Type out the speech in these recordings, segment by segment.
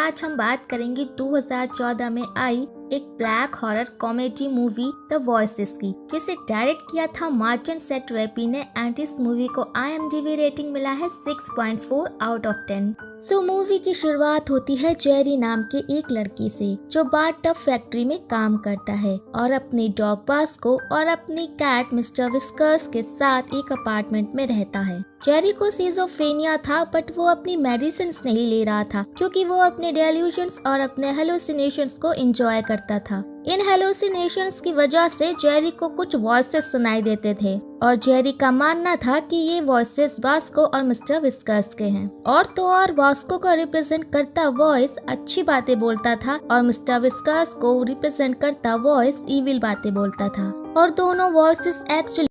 आज हम बात करेंगे 2014 में आई एक black horror comedy movie the voices की, जिसे डायरेक्ट किया था मार्टिन सेटरेपी ने एंड इस मूवी को IMDb रेटिंग मिला है 6.4 आउट ऑफ 10। मूवी की शुरुआत होती है जेरी नाम के एक लड़की से जो बाथ-टब फैक्ट्री में काम करता है और अपनी डॉग बास्को और अपनी कैट मिस्टर विस्कर्स के साथ एक अपार्टमेंट में रहता है। जेरी को सिजोफ्रेनिया था बट वो अपनी मेडिसिन नहीं ले रहा था क्योंकि वो अपने डेल्यूजन्स और अपने हेलुसिनेशंस को एंजॉय करता था। इन हेलुसिनेशंस की वजह से जेरी को कुछ वॉइसेस सुनाई देते थे और जेरी का मानना था कि ये वॉइसेस वास्को और मिस्टर विस्कर्स के हैं। और तो और वास्को को रिप्रेजेंट करता वॉइस अच्छी बातें बोलता था और मिस्टर विस्कर्स को रिप्रेजेंट करता वॉइस इविल बातें बोलता था और दोनों वॉइसेस एक्चुअली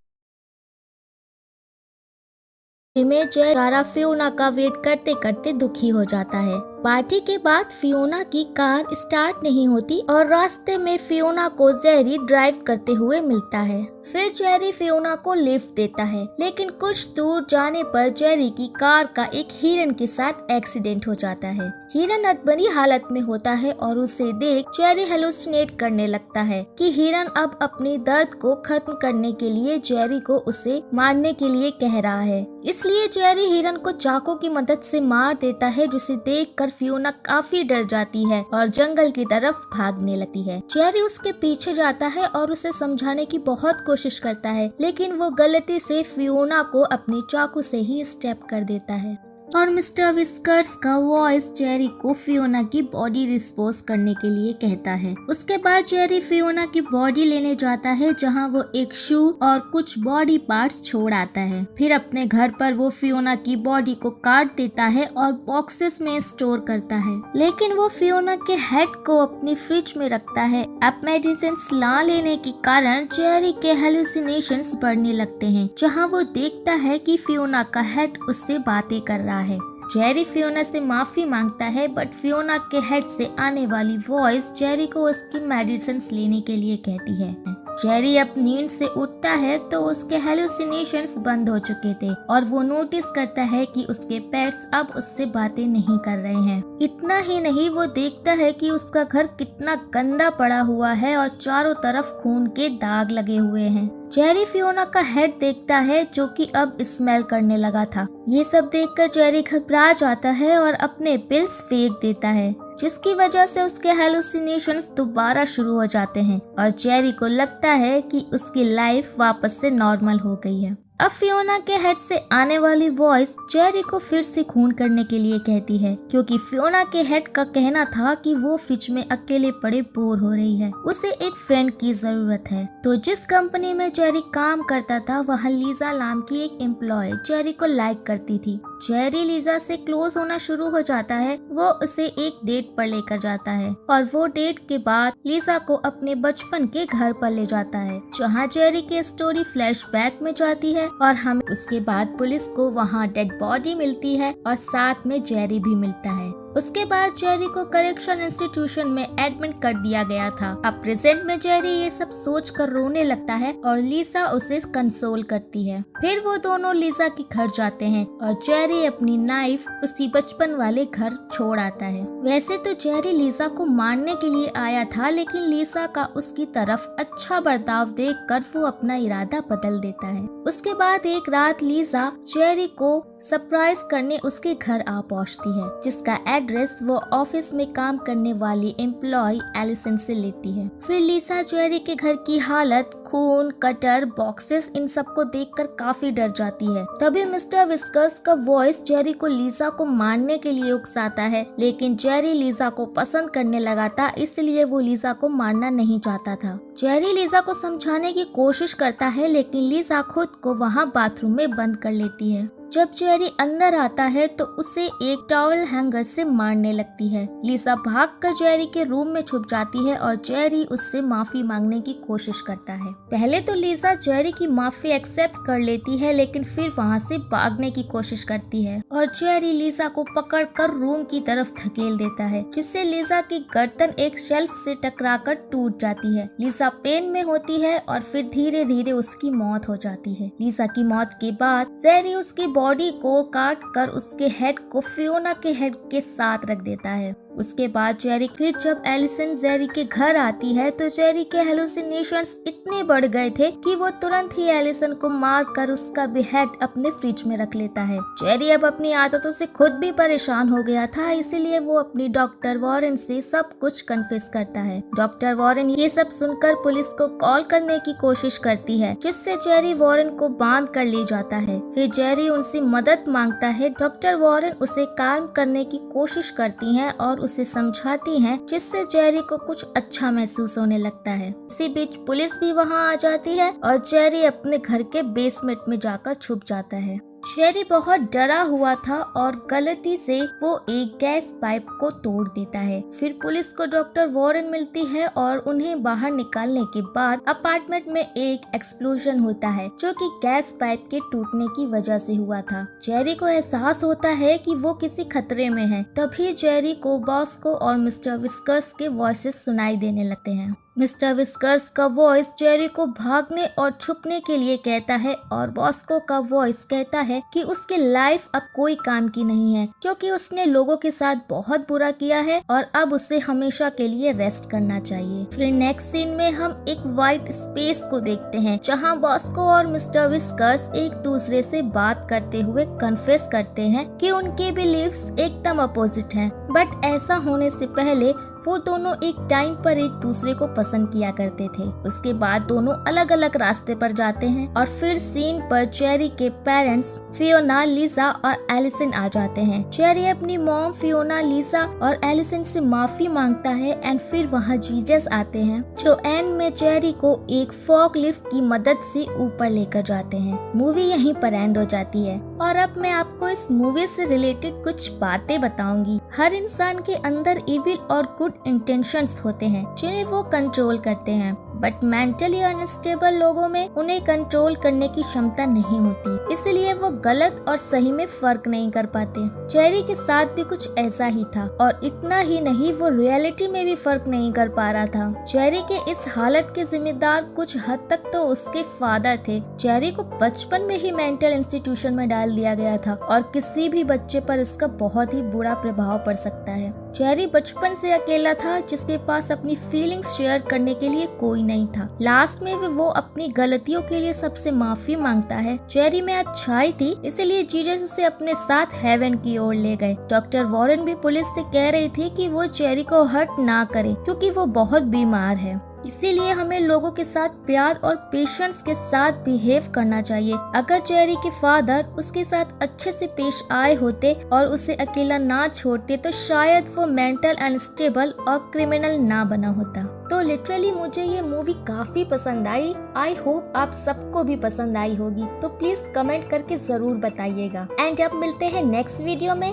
में जेरी फियोना का वेट करते करते दुखी हो जाता है। पार्टी के बाद फियोना की कार स्टार्ट नहीं होती और रास्ते में फियोना को जेरी ड्राइव करते हुए मिलता है। फिर जेरी फियोना को लिफ्ट देता है, लेकिन कुछ दूर जाने पर जेरी की कार का एक हिरन के साथ एक्सीडेंट हो जाता है। हिरन अधमरी हालत में होता है और उसे देख जेरी हेलुसिनेट करने लगता है कि हिरन अब अपनी दर्द को खत्म करने के लिए जेरी को उसे मारने के लिए कह रहा है। इसलिए जेरी हिरन को चाकू की मदद से मार देता है, जिसे देखकर फियोना काफी डर जाती है और जंगल की तरफ भागने लगती है। जेरी उसके पीछे जाता है और उसे समझाने की बहुत कोशिश करता है, लेकिन वो गलती से फियोना को अपनी चाकू से ही स्टेप कर देता है और मिस्टर विस्कर्स का वॉइस जेरी को फियोना की बॉडी डिस्पोज करने के लिए कहता है। उसके बाद जेरी फियोना की बॉडी लेने जाता है, जहां वो एक शू और कुछ बॉडी पार्ट्स छोड़ आता है। फिर अपने घर पर वो फियोना की बॉडी को काट देता है और बॉक्सेस में स्टोर करता है, लेकिन वो फियोना के हेड को अपनी फ्रिज में रखता है। अब मेडिसिन ना लेने के कारण जेरी के हेलुसिनेशंस बढ़ने लगते हैं, जहाँ वो देखता है कि फियोना का हेड उससे बातें कर रहा है। जेरी फियोना से माफी मांगता है बट फियोना के हेड से आने वाली वॉइस जेरी को उसकी मेडिसिन लेने के लिए कहती है। जेरी अब नींद से उठता है तो उसके हेलुसिनेशंस बंद हो चुके थे और वो नोटिस करता है कि उसके पेट्स अब उससे बातें नहीं कर रहे हैं। इतना ही नहीं, वो देखता है कि उसका घर कितना गंदा पड़ा हुआ है और चारों तरफ खून के दाग लगे हुए हैं। जेरी फियोना का हेड देखता है जो कि अब स्मेल करने लगा था। ये सब देखकर जेरी घबरा जाता है और अपने पिल्स फेंक देता है, जिसकी वजह से उसके हेलुसिनेशंस दोबारा शुरू हो जाते हैं और जेरी को लगता है कि उसकी लाइफ वापस से नॉर्मल हो गई है। अब फियोना के हेड से आने वाली वॉइस जेरी को फिर से खून करने के लिए कहती है, क्योंकि फियोना के हेड का कहना था कि वो फ्रिज में अकेले पड़े बोर हो रही है, उसे एक फ्रेंड की जरूरत है। तो जिस कंपनी में जेरी काम करता था वहाँ लीजा नाम की एक एम्प्लॉय जेरी को लाइक करती थी। जेरी लीजा से क्लोज होना शुरू हो जाता है। वो उसे एक डेट पर लेकर जाता है और वो डेट के बाद लीजा को अपने बचपन के घर पर ले जाता है, जहाँ जेरी की स्टोरी फ्लैशबैक में जाती है और हमें उसके बाद पुलिस को वहाँ डेड बॉडी मिलती है और साथ में जेरी भी मिलता है। उसके बाद जेरी को करेक्शन इंस्टीट्यूशन में एडमिट कर दिया गया था। अब प्रेजेंट में जेरी ये सब सोच कर रोने लगता है और लीसा उसे कंसोल करती है। फिर वो दोनों लीसा के घर जाते हैं और जेरी अपनी नाइफ उसी बचपन वाले घर छोड़ आता है। वैसे तो जेरी लीसा को मारने के लिए आया था, लेकिन लीसा का उसकी तरफ अच्छा बर्ताव देखकर वो अपना इरादा बदल देता है। उसके बाद एक रात लीसा जेरी को सरप्राइज करने उसके घर आ पहुंचती है, जिसका एड्रेस वो ऑफिस में काम करने वाली एम्प्लॉय एलिसन से लेती है। फिर लीसा जेरी के घर की हालत, खून, कटर, बॉक्सेस, इन सब को देखकर काफी डर जाती है। तभी मिस्टर विस्कर्स का वॉइस जेरी को लीसा को मारने के लिए उकसाता है, लेकिन जेरी लीसा को पसंद करने लगा था, इसलिए वो लीसा को मारना नहीं चाहता था। जेरी लीसा को समझाने की कोशिश करता है, लेकिन लीसा खुद को वहाँ बाथरूम में बंद कर लेती है। जब जेरी अंदर आता है तो उसे एक टॉवल हैंगर से मारने लगती है। लीसा भागकर जेरी के रूम में छुप जाती है और जेरी उससे माफी मांगने की कोशिश करता है। पहले तो लीसा जेरी की माफी एक्सेप्ट कर लेती है, लेकिन फिर वहाँ से भागने की कोशिश करती है और जेरी लीसा को पकड़कर रूम की तरफ धकेल देता है, जिससे लीसा की गर्दन एक शेल्फ से टकराकर टूट जाती है। लीसा पेन में होती है और फिर धीरे धीरे उसकी मौत हो जाती है। लीसा की मौत के बाद जेरी उसकी बॉडी को काट कर उसके हेड को फियोना के हेड के साथ रख देता है। उसके बाद जेरी फिर जब एलिसन जेरी के घर आती है तो जेरी के हेलुसिनेशंस इतने बढ़ गए थे कि वो तुरंत ही एलिसन को मार कर उसका बेहेड अपने फ्रिज में रख लेता है। जेरी अब अपनी आदतों से खुद भी परेशान हो गया था, इसीलिए वो अपनी डॉक्टर वॉरेन से सब कुछ कन्फेस करता है। डॉक्टर वॉरेन ये सब सुनकर पुलिस को कॉल करने की कोशिश करती है, जिससे जेरी वॉरेन को बांध कर ले जाता है। फिर जेरी उनसे मदद मांगता है। डॉक्टर वॉरेन उसे काम करने की कोशिश करती हैं और उसे समझाती हैं, जिससे जेरी को कुछ अच्छा महसूस होने लगता है। इसी बीच पुलिस भी वहां आ जाती है और जेरी अपने घर के बेसमेंट में जाकर छुप जाता है। जेरी बहुत डरा हुआ था और गलती से वो एक गैस पाइप को तोड़ देता है। फिर पुलिस को डॉक्टर वॉरेन मिलती है और उन्हें बाहर निकालने के बाद अपार्टमेंट में एक एक्सप्लोजन होता है, जो कि गैस पाइप के टूटने की वजह से हुआ था। जेरी को एहसास होता है कि वो किसी खतरे में है। तभी जेरी को बॉस्को और मिस्टर विस्कर्स के वॉइसेस सुनाई देने लगते हैं। मिस्टर विस्कर्स का वॉइस जेरी को भागने और छुपने के लिए कहता है और बॉस्को का वॉइस कहता है कि उसकी लाइफ अब कोई काम की नहीं है, क्योंकि उसने लोगों के साथ बहुत बुरा किया है और अब उसे हमेशा के लिए रेस्ट करना चाहिए। फिर नेक्स्ट सीन में हम एक वाइट स्पेस को देखते हैं, जहां बॉस्को और मिस्टर विस्कर्स एक दूसरे से बात करते हुए कन्फेस करते हैं कि उनके बिलीव्स एकदम अपोजिट हैं। बट ऐसा होने से पहले वो दोनों एक टाइम पर एक दूसरे को पसंद किया करते थे। उसके बाद दोनों अलग अलग रास्ते पर जाते हैं और फिर सीन पर जेरी के पेरेंट्स फियोना, लिसा और एलिसन आ जाते हैं। जेरी अपनी मॉम, फियोना, लिसा और एलिसन से माफी मांगता है एंड फिर वहाँ जीजस आते हैं, जो एंड में जेरी को एक फॉग लिफ्ट की मदद से ऊपर लेकर जाते हैं। मूवी यहीं पर एंड हो जाती है। और अब मैं आपको इस मूवी से रिलेटेड कुछ बातें बताऊंगी। हर इंसान के अंदर इविल और गुड इंटेंशंस होते हैं, जिन्हें वो कंट्रोल करते हैं, बट मेंटली अनस्टेबल लोगों में उन्हें कंट्रोल करने की क्षमता नहीं होती, इसलिए वो गलत और सही में फर्क नहीं कर पाते। जेरी के साथ भी कुछ ऐसा ही था, और इतना ही नहीं, वो रियलिटी में भी फर्क नहीं कर पा रहा था। जेरी के इस हालत के जिम्मेदार कुछ हद तक तो उसके फादर थे। जेरी को बचपन में ही मेंटल इंस्टीट्यूशन में डाल दिया गया था और किसी भी बच्चे पर इसका बहुत ही बुरा प्रभाव पड़ सकता है। जेरी बचपन से अकेला था, जिसके पास अपनी फीलिंग्स शेयर करने के लिए कोई नहीं था। लास्ट में वो अपनी गलतियों के लिए सबसे माफी मांगता है। जेरी में अच्छाई थी, इसलिए जीसस उसे अपने साथ हेवन की ओर ले गए। डॉक्टर वॉरेन भी पुलिस से कह रही थी कि वो जेरी को हर्ट ना करे, क्योंकि वो बहुत बीमार है। इसीलिए हमें लोगों के साथ प्यार और पेशेंस के साथ बिहेव करना चाहिए। अगर जेरी के फादर उसके साथ अच्छे से पेश आए होते और उसे अकेला ना छोड़ते, तो शायद वो मेंटल अनस्टेबल और क्रिमिनल ना बना होता। तो लिटरली मुझे ये मूवी काफी पसंद आई। आई होप आप सबको भी पसंद आई होगी। तो प्लीज कमेंट करके जरूर बताइएगा। एंड अब मिलते हैं नेक्स्ट वीडियो में।